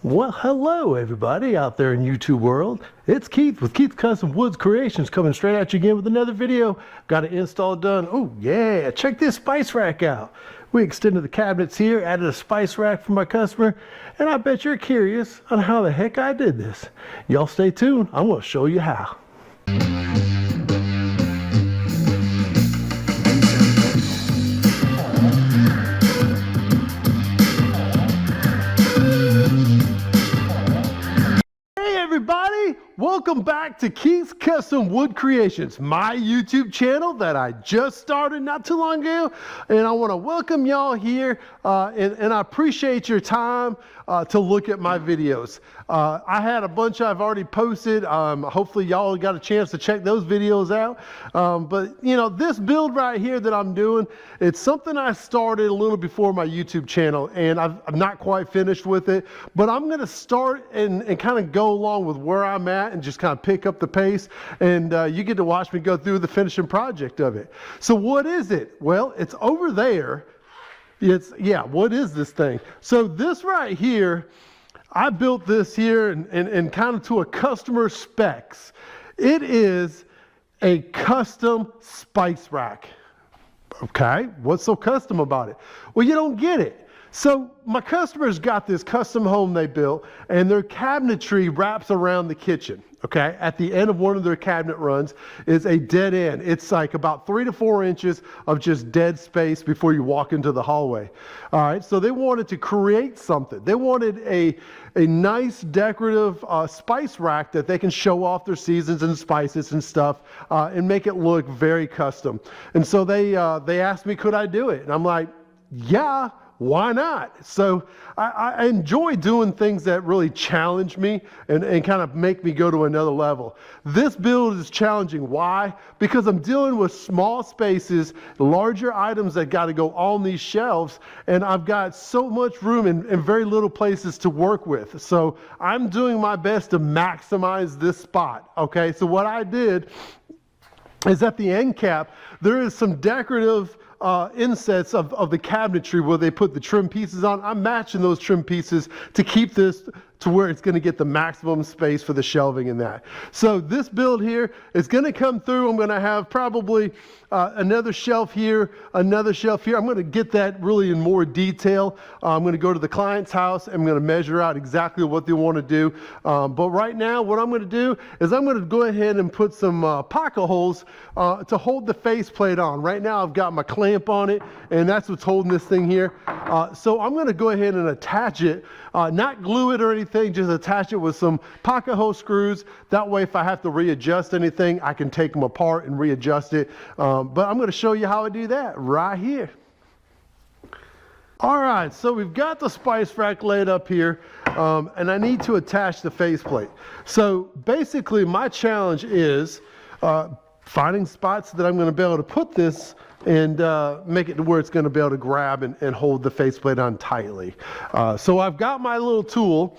Well, hello everybody out there in YouTube world. It's Keith with Keith Custom Woods Creations coming straight at you again with another video. Got it installed done. Oh yeah, check this spice rack out. We extended the cabinets here, added a spice rack for my customer, and I bet you're curious on how the heck I did this. Y'all stay tuned, I'm going to show you how. Everybody, welcome back to Keith's Custom Wood Creations, my YouTube channel that I just started not too long ago, and I want to welcome y'all here, and I appreciate your time to look at my videos. I had a bunch I've already posted. Hopefully y'all got a chance to check those videos out, but you know, this build right here that I'm doing, it's something I started a little before my YouTube channel, and I'm not quite finished with it, but I'm going to start and kind of go along with where I'm at and just kind of pick up the pace, and you get to watch me go through the finishing project of it. So what is it? Well, it's over there. What is this thing? So this right here, I built this here and kind of to a customer specs. It is a custom spice rack. Okay, what's so custom about it? Well, you don't get it. So my customer's got this custom home they built, and their cabinetry wraps around the kitchen. Okay, at the end of one of their cabinet runs is a dead end. It's like about 3 to 4 inches of just dead space before you walk into the hallway. All right, so they wanted to create something. They wanted a nice decorative spice rack that they can show off their seasons and spices and stuff and make it look very custom. And so they asked me, could I do it? And I'm like, yeah. Why not? So I enjoy doing things that really challenge me and kind of make me go to another level. This build is challenging. Why? Because I'm dealing with small spaces, larger items that got to go on these shelves, and I've got so much room and very little places to work with. So I'm doing my best to maximize this spot. Okay, so what I did is at the end cap, there is some decorative insets of the cabinetry where they put the trim pieces on. I'm matching those trim pieces to keep this to where it's going to get the maximum space for the shelving and that. So this build here is going to come through. I'm going to have probably another shelf here, another shelf here. I'm going to get that really in more detail. I'm going to go to the client's house. I'm going to measure out exactly what they want to do. But right now, what I'm going to do is I'm going to go ahead and put some pocket holes to hold the faceplate on. Right now, I've got my clamp on it, and that's what's holding this thing here. So I'm going to go ahead and attach it, not glue it or anything, just attach it with some pocket hole screws. That way, if I have to readjust anything, I can take them apart and readjust it. But I'm going to show you how I do that right here. All right, so we've got the spice rack laid up here, and I need to attach the faceplate. So basically, my challenge is finding spots that I'm going to be able to put this and make it to where it's going to be able to grab and hold the faceplate on tightly. So I've got my little tool.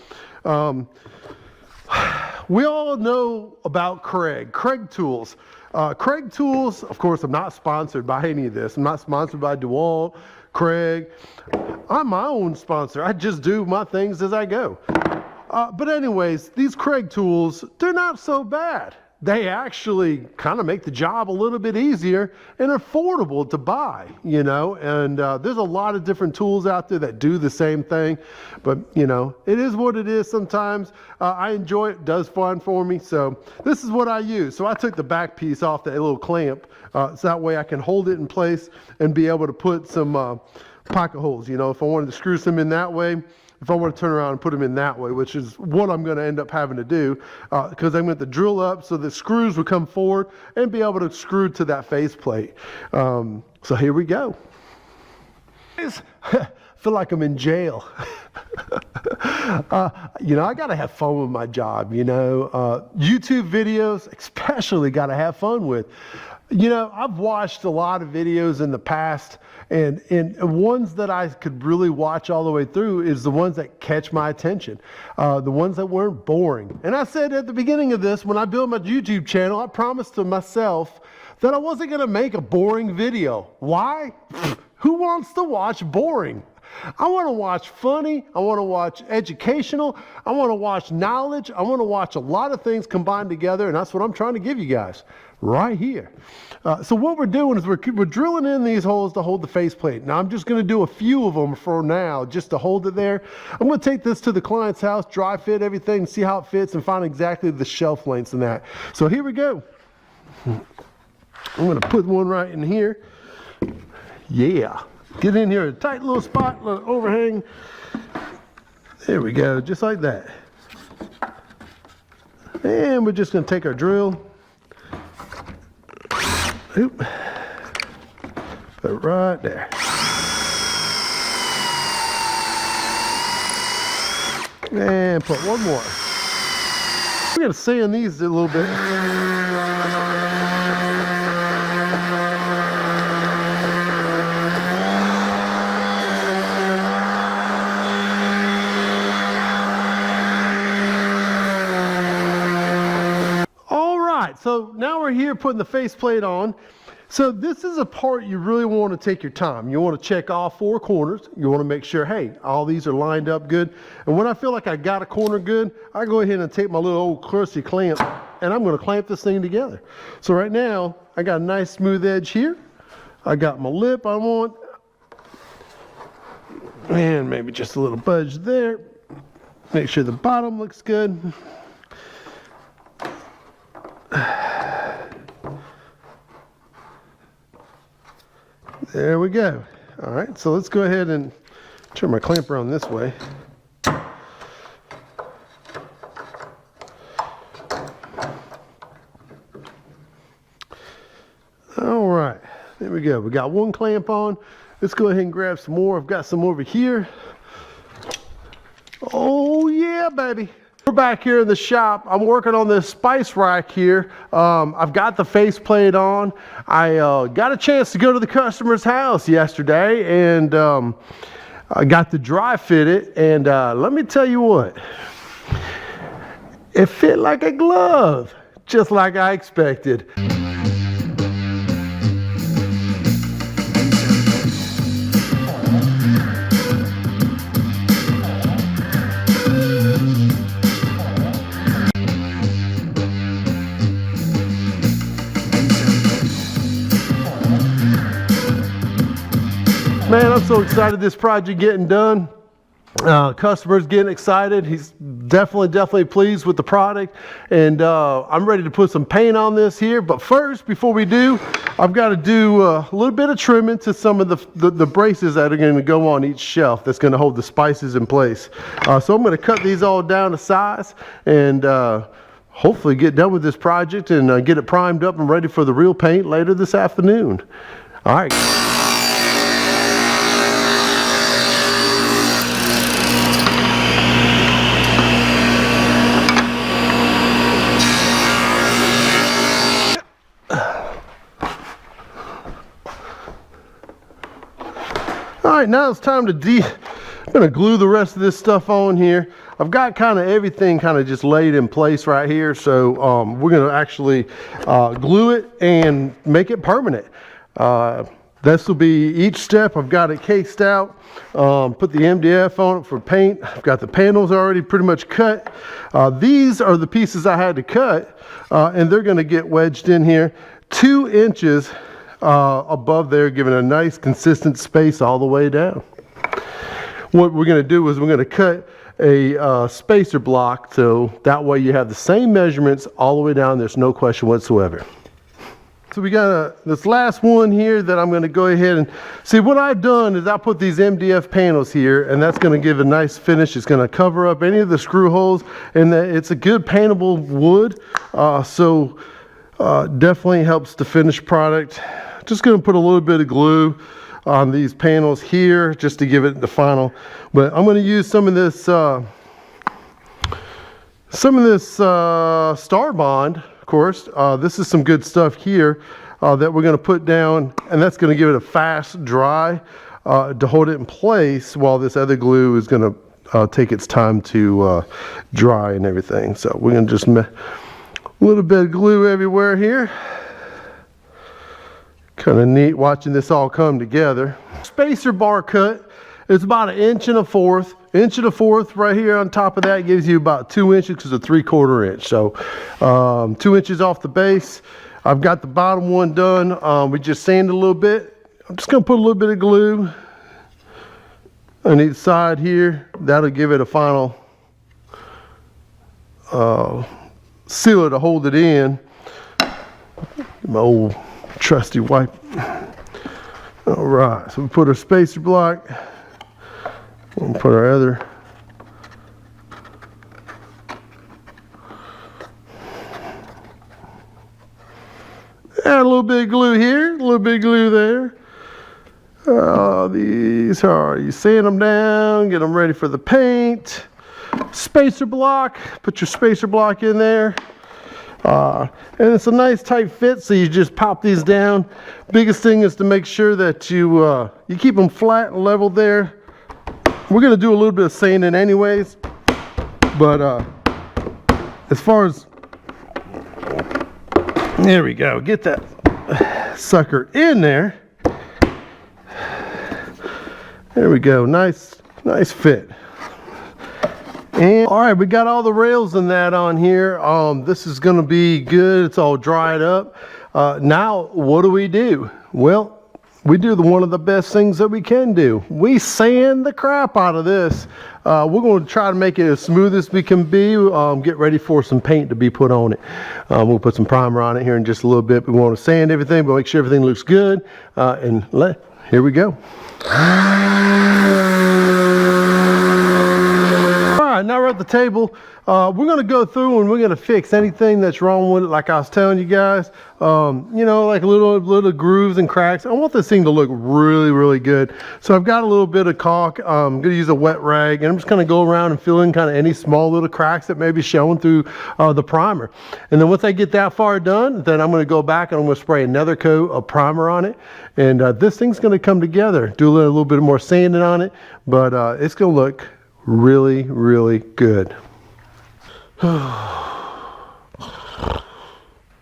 We all know about Kreg Tools. Kreg Tools, of course, I'm not sponsored by any of this. I'm not sponsored by DeWalt, Kreg. I'm my own sponsor. I just do my things as I go. But anyways, these Kreg tools, they're not so bad. They actually kind of make the job a little bit easier and affordable to buy, you know, and there's a lot of different tools out there that do the same thing, but you know, it is what it is sometimes. I enjoy it, it does fun for me, so this is what I use. So I took the back piece off that little clamp, so that way I can hold it in place and be able to put some pocket holes, you know, if I wanted to screw some in that way. If I want to turn around and put them in that way, which is what I'm going to end up having to do, because I'm going to drill up so the screws will come forward and be able to screw to that faceplate. So here we go. I feel like I'm in jail. You know, I got to have fun with my job, you know. YouTube videos, especially, got to have fun with. You know, I've watched a lot of videos in the past, and ones that I could really watch all the way through is the ones that catch my attention, the ones that weren't boring. And I said at the beginning of this, when I built my YouTube channel, I promised to myself that I wasn't going to make a boring video. Why? Who wants to watch boring? I want to watch funny, I want to watch educational, I want to watch knowledge, I want to watch a lot of things combined together, and that's what I'm trying to give you guys right here. So what we're doing is we're drilling in these holes to hold the faceplate. Now I'm just going to do a few of them for now just to hold it there. I'm going to take this to the client's house, dry fit everything, see how it fits, and find exactly the shelf lengths and that. So here we go. I'm going to put one right in here. Yeah. Get in here, a tight little spot, little overhang. There we go, just like that. And we're just going to take our drill. Oop. Put it right there. And put one more. We're going to sand these a little bit. So now we're here putting the faceplate on. So this is a part you really want to take your time. You want to check all four corners. You want to make sure, hey, all these are lined up good. And when I feel like I got a corner good, I go ahead and take my little old crusty clamp and I'm going to clamp this thing together. So right now, I got a nice smooth edge here. I got my lip I want. And maybe just a little budge there. Make sure the bottom looks good. There we go. All right, so let's go ahead and turn my clamp around this way. All right, there we go. We got one clamp on. Let's go ahead and grab some more. I've got some over here. Oh yeah, baby. We're back here in the shop. I'm working on this spice rack here. I've got the faceplate on. I got a chance to go to the customer's house yesterday and I got to dry fit it. And let me tell you what, it fit like a glove, just like I expected. Man, I'm so excited this project getting done. Customer's getting excited. He's definitely pleased with the product. And I'm ready to put some paint on this here. But first, before we do, I've got to do a little bit of trimming to some of the braces that are going to go on each shelf that's going to hold the spices in place. So I'm going to cut these all down to size and hopefully get done with this project and get it primed up and ready for the real paint later this afternoon. All right. All right, now it's time to I'm gonna glue the rest of this stuff on here. I've got kind of everything kind of just laid in place right here. So we're gonna actually glue it and make it permanent. This will be each step. I've got it cased out, put the MDF on it for paint. I've got the panels already pretty much cut. These are the pieces I had to cut and they're gonna get wedged in here 2 inches above there, giving a nice consistent space all the way down. What we're going to do is we're going to cut a spacer block so that way you have the same measurements all the way down. There's no question whatsoever. So we got this last one here that I'm going to go ahead and see. What I've done is I put these MDF panels here, and that's going to give a nice finish. It's going to cover up any of the screw holes, and it's a good paintable wood, so definitely helps the finished product. Just going to put a little bit of glue on these panels here just to give it the final. But I'm going to use some of this Star Bond, of course. This is some good stuff here that we're going to put down, and that's going to give it a fast dry to hold it in place while this other glue is going to take its time to dry and everything. So we're going to just a little bit of glue everywhere here. Kind of neat watching this all come together. Spacer bar cut, It's about 1.25 inches. 1.25 right here on top of that gives you about 2 inches because it's a 3/4 inch. So 2 inches off the base. I've got the bottom one done. We just sanded a little bit. I'm just gonna put a little bit of glue on each side here. That'll give it a final sealer to hold it in. My old trusty wipe. All right, so we put our spacer block. We'll put our other. Add a little bit of glue here, a little bit of glue there. These are, you sand them down, get them ready for the paint. Spacer block, put your spacer block in there. And it's a nice tight fit, so you just pop these down. Biggest thing is to make sure that you keep them flat and level there. We're gonna do a little bit of sanding anyways, but as far as, there we go, get that sucker in there. There we go, nice fit. And all right, we got all the rails and that on here. This is gonna be good. It's all dried up. Now, what do? Well, we do one of the best things that we can do. We sand the crap out of this. We're going to try to make it as smooth as we can be. Get ready for some paint to be put on it. We'll put some primer on it here in just a little bit. We want to sand everything, but make sure everything looks good. Here we go. All right, now we're at the table. We're going to go through and we're going to fix anything that's wrong with it. Like I was telling you guys, you know, like little grooves and cracks. I want this thing to look really, really good. So I've got a little bit of caulk. I'm going to use a wet rag, and I'm just going to go around and fill in kind of any small little cracks that may be showing through the primer. And then once I get that far done, then I'm going to go back and I'm going to spray another coat of primer on it. And this thing's going to come together. Do a little bit more sanding on it, but it's going to look really, really good.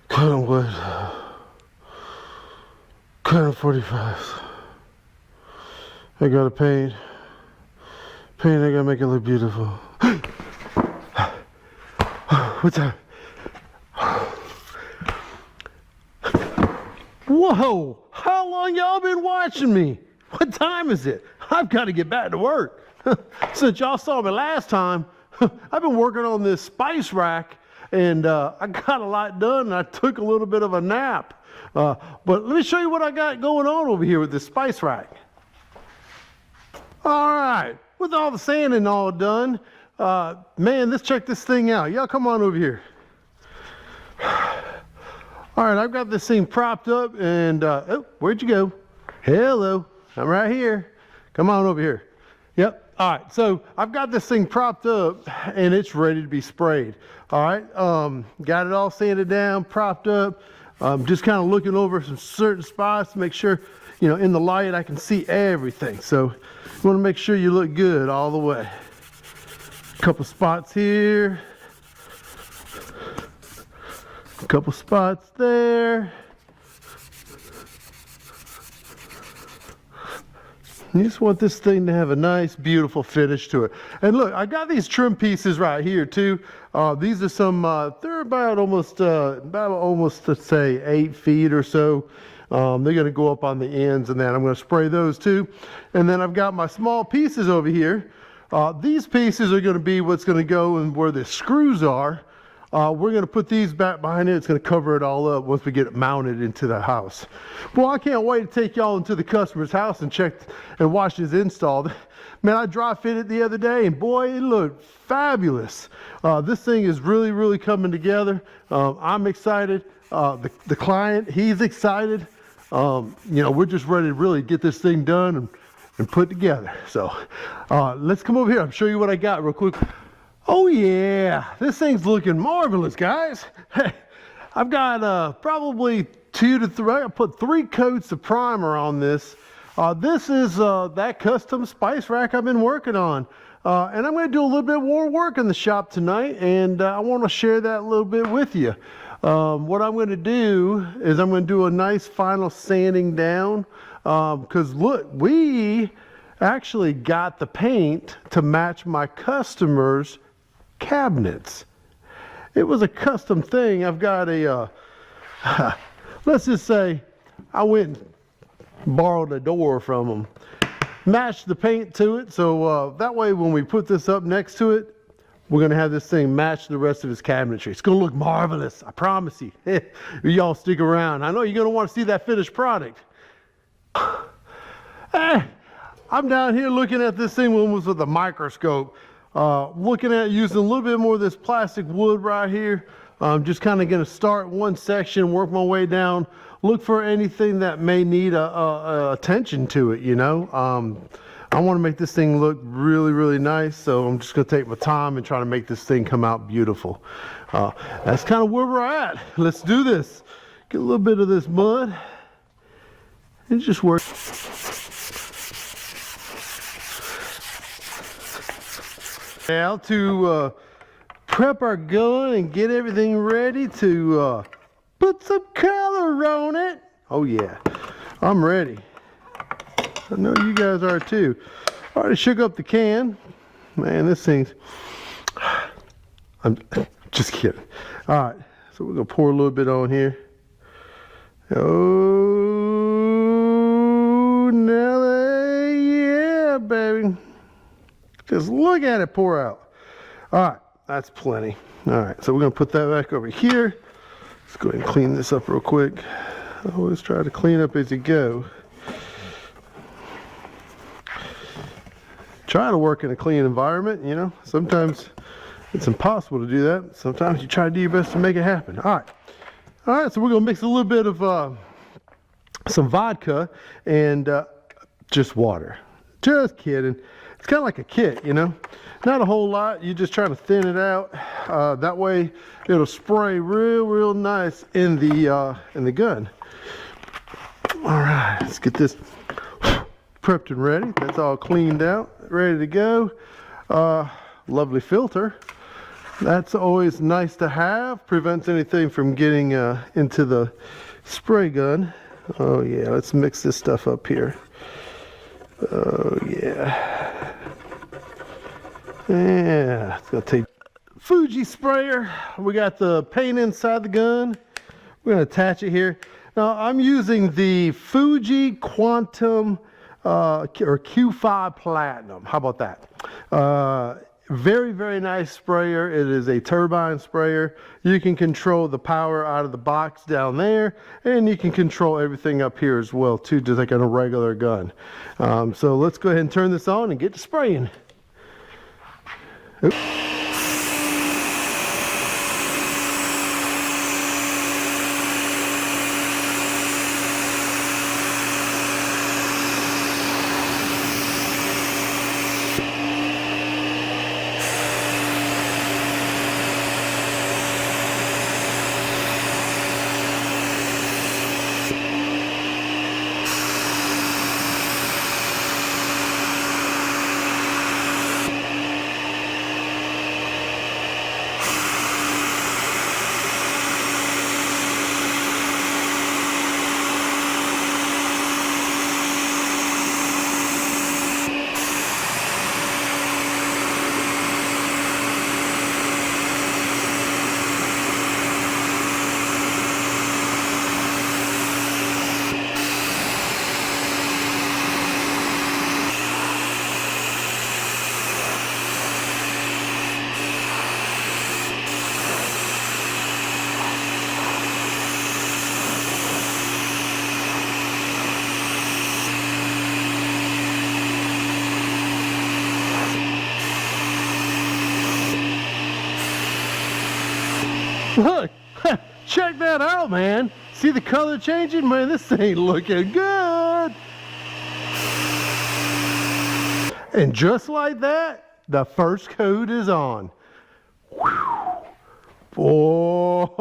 Cutting wood. Cutting 45. I gotta paint. I gotta make it look beautiful. What's that? Whoa! How long y'all been watching me? What time is it? I've got to get back to work. Since y'all saw me last time, I've been working on this spice rack, and I got a lot done, and I took a little bit of a nap. But let me show you what I got going on over here with this spice rack. All right, with all the sanding all done, man, let's check this thing out. Y'all come on over here. All right, I've got this thing propped up, and oh, where'd you go? Hello, I'm right here. Come on over here. Yep. All right, so I've got this thing propped up and it's ready to be sprayed. All right, got it all sanded down, propped up. Just kind of looking over some certain spots to make sure, you know, in the light I can see everything. So you want to make sure you look good all the way. A couple spots here, a couple spots there. You just want this thing to have a nice, beautiful finish to it. And look, I got these trim pieces right here too. These are some, they're about almost, let's say 8 feet or so. They're gonna go up on the ends, and then I'm gonna spray those too. And then I've got my small pieces over here. These pieces are gonna be what's gonna go and where the screws are. We're going to put these back behind it. It's going to cover it all up once we get it mounted into the house. Well, I can't wait to take y'all into the customer's house and check and watch this install. Man, I dry fit it the other day, and boy, it looked fabulous. This thing is really, really coming together. I'm excited. The client, he's excited. You know, we're just ready to really get this thing done and put together. So let's come over here. I'll show you what I got real quick. Oh yeah, this thing's looking marvelous, guys. I've got probably 2 to 3, I put 3 coats of primer on this. This is that custom spice rack I've been working on. And I'm gonna do a little bit more work in the shop tonight, and I wanna share that a little bit with you. What I'm gonna do is I'm gonna do a nice final sanding down, because look, we actually got the paint to match my customers' cabinets. It was a custom thing. I've got a, let's just say I went and borrowed a door from them, matched the paint to it, so that way when we put this up next to it, we're going to have this thing match the rest of his cabinetry. It's going to look marvelous, I promise you. Y'all stick around. I know you're going to want to see that finished product. I'm down here looking at this thing almost with a microscope. Looking at using a little bit more of this plastic wood right here. I'm just kind of going to start one section, work my way down, look for anything that may need attention to it, you know. I want to make this thing look really, really nice, so I'm just going to take my time and try to make this thing come out beautiful. That's kind of where we're at. Let's do this. Get a little bit of this mud and just work. Now to prep our gun and get everything ready to put some color on it. Oh yeah, I'm ready. I know you guys are too. Already shook up the can. Man, this thing's... I'm just kidding. All right, so we're gonna pour a little bit on here. Oh, Nelly, yeah, baby. Just look at it pour out. All right, that's plenty. All right, so we're gonna put that back over here. Let's go ahead and clean this up real quick. Always try to clean up as you go. Try to work in a clean environment, you know. Sometimes it's impossible to do that. Sometimes you try to do your best to make it happen. All right, so we're gonna mix a little bit of some vodka and just water. Just kidding. It's kind of like a kit, you know. Not a whole lot. You're just trying to thin it out. That way it'll spray real nice in the gun. All right, let's get this prepped and ready. That's all cleaned out, ready to go. Lovely filter. That's always nice to have. Prevents anything from getting into the spray gun. Oh yeah, let's mix this stuff up here. Oh yeah. Yeah, it's gonna take Fuji sprayer. We got the paint inside the gun. We're gonna attach it here. Now I'm using the Fuji Quantum or Q5 Platinum. How about that? Very nice sprayer. It is a turbine sprayer. You can control the power out of the box down there, and you can control everything up here as well too, just like on a regular gun. So let's go ahead and turn this on and get to spraying. Oops. Look, check that out, man. See the color changing? Man, this ain't looking good. And just like that, the first coat is on. Oh,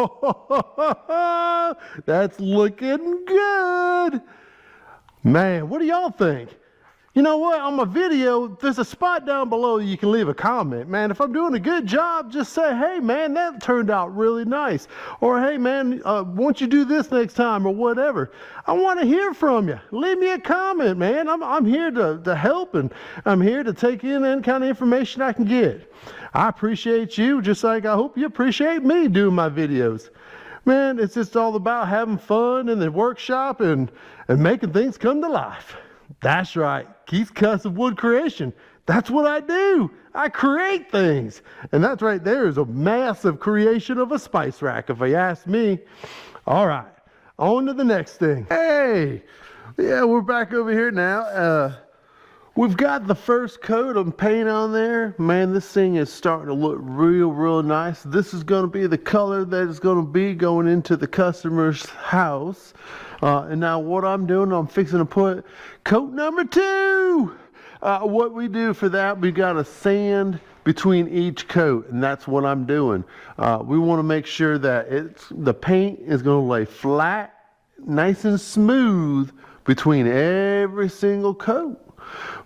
that's looking good. Man, what do y'all think? You know what? On my video, there's a spot down below you can leave a comment. Man, if I'm doing a good job, just say, hey, man, that turned out really nice. Or, hey, man, won't you do this next time or whatever. I want to hear from you. Leave me a comment, man. I'm here to help, and I'm here to take in any kind of information I can get. I appreciate you just like I hope you appreciate me doing my videos. Man, it's just all about having fun in the workshop and making things come to life. That's right, Keith's Custom Wood Creation. That's what I do. I create things. And that's right there is a massive creation of a spice rack, if you ask me. All right, on to the next thing. Hey, yeah, we're back over here now. We've got the first coat of paint on there. Man, this thing is starting to look real nice. This is going to be the color that is going to be going into the customer's house. And now what I'm doing, I'm fixing to put coat number 2. What we do for that, we got to sand between each coat, and that's what I'm doing. We want to make sure that the paint is going to lay flat, nice and smooth between every single coat.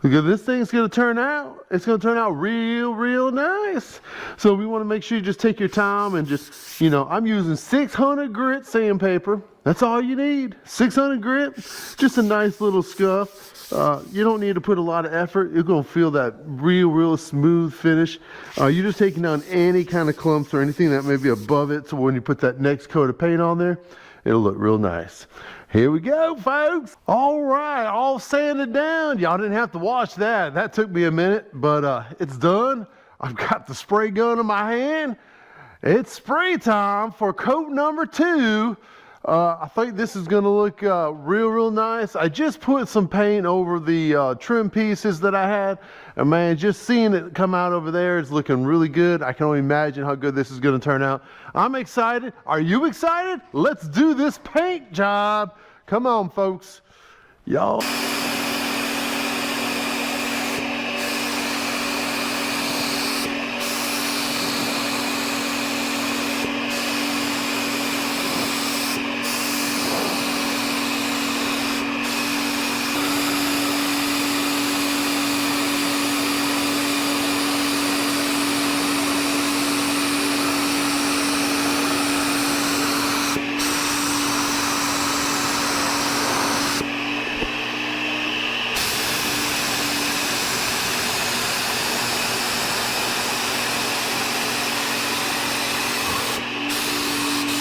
Because this thing's going to turn out, it's going to turn out real nice. So we want to make sure you just take your time and just, I'm using 600 grit sandpaper. That's all you need. 600 grit, just a nice little scuff. You don't need to put a lot of effort. You're going to feel that real smooth finish. You're just taking down any kind of clumps or anything that may be above it. So when you put that next coat of paint on there, it'll look real nice. Here we go, folks. All right, all sanded down. Y'all didn't have to watch that. That took me a minute, but it's done. I've got the spray gun in my hand. It's spray time for coat number 2. I think this is going to look real nice. I just put some paint over the trim pieces that I had, and man, just seeing it come out over there is looking really good. I can only imagine how good this is going to turn out. I'm excited. Are you excited? Let's do this paint job. Come on, folks. Y'all.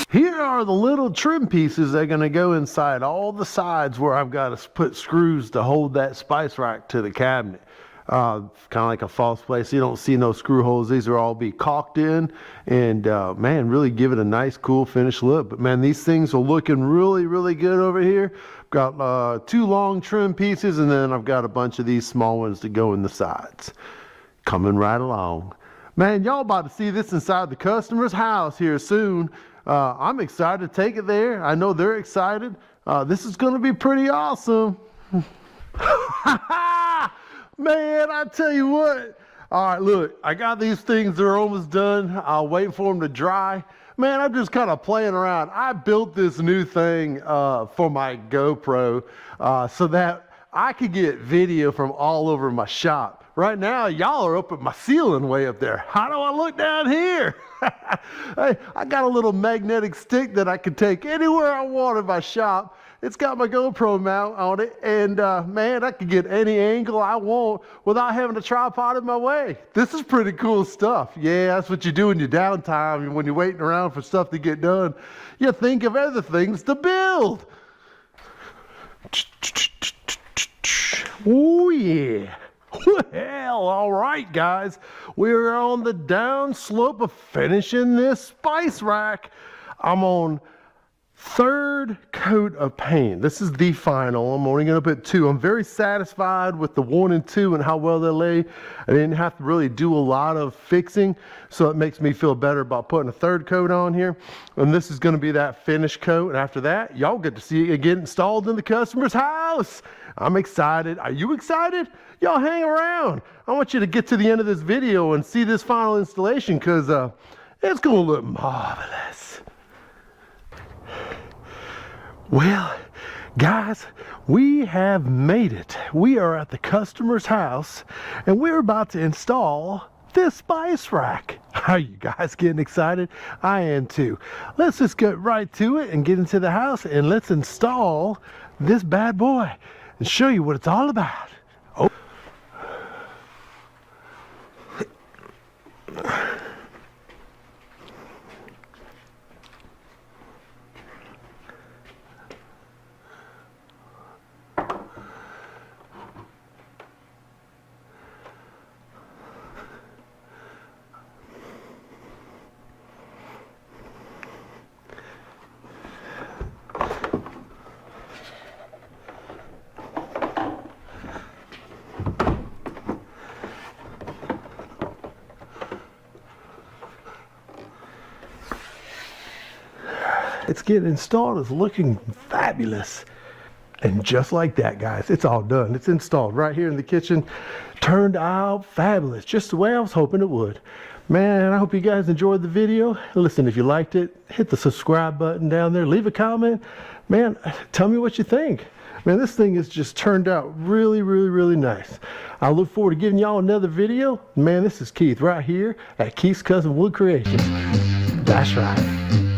Here are the little trim pieces that are going to go inside all the sides where I've got to put screws to hold that spice rack to the cabinet. Kind of like a false place. You don't see no screw holes. These are all be caulked in and man, really give it a nice cool finish look. But man, these things are looking really good over here. Got 2 long trim pieces, and then I've got a bunch of these small ones to go in the sides. Coming right along. Man, y'all about to see this inside the customer's house here soon. I'm excited to take it there. I know they're excited. This is going to be pretty awesome. Man, I tell you what. All right, look, I got these things. They're almost done. I'll wait for them to dry. Man, I'm just kind of playing around. I built this new thing for my GoPro so that I could get video from all over my shop. Right now, y'all are up at my ceiling way up there. How do I look down here? Hey, I got a little magnetic stick that I can take anywhere I want in my shop. It's got my GoPro mount on it, and man, I can get any angle I want without having a tripod in my way. This is pretty cool stuff. Yeah, that's what you do in your downtime when you're waiting around for stuff to get done. You think of other things to build. Oh yeah. Well, all right, guys. We're on the down slope of finishing this spice rack. I'm on 3rd coat of paint. This is the final. I'm only going to put 2. I'm very satisfied with the 1 and 2 and how well they lay. I didn't have to really do a lot of fixing, so it makes me feel better about putting a 3rd coat on here. And this is going to be that finish coat. And after that, y'all get to see it get installed in the customer's house. I'm excited. Are you excited? Y'all hang around. I want you to get to the end of this video and see this final installation, because it's going to look marvelous. Well, Guys, we have made it. We are at the customer's house and we're about to install this spice rack. Are you guys getting excited? I am too. Let's just get right to it and get into the house and let's install this bad boy and show you what it's all about. Oh. It's getting installed. It's looking fabulous. And just like that, guys, it's all done. It's installed right here in the kitchen. Turned out fabulous, just the way I was hoping it would. Man, I hope you guys enjoyed the video. Listen, if you liked it, hit the subscribe button down there. Leave a comment. Man, tell me what you think. Man, this thing has just turned out really, really, really nice. I look forward to giving y'all another video. Man, this is Keith right here at Keith's Custom Wood Creations. That's right.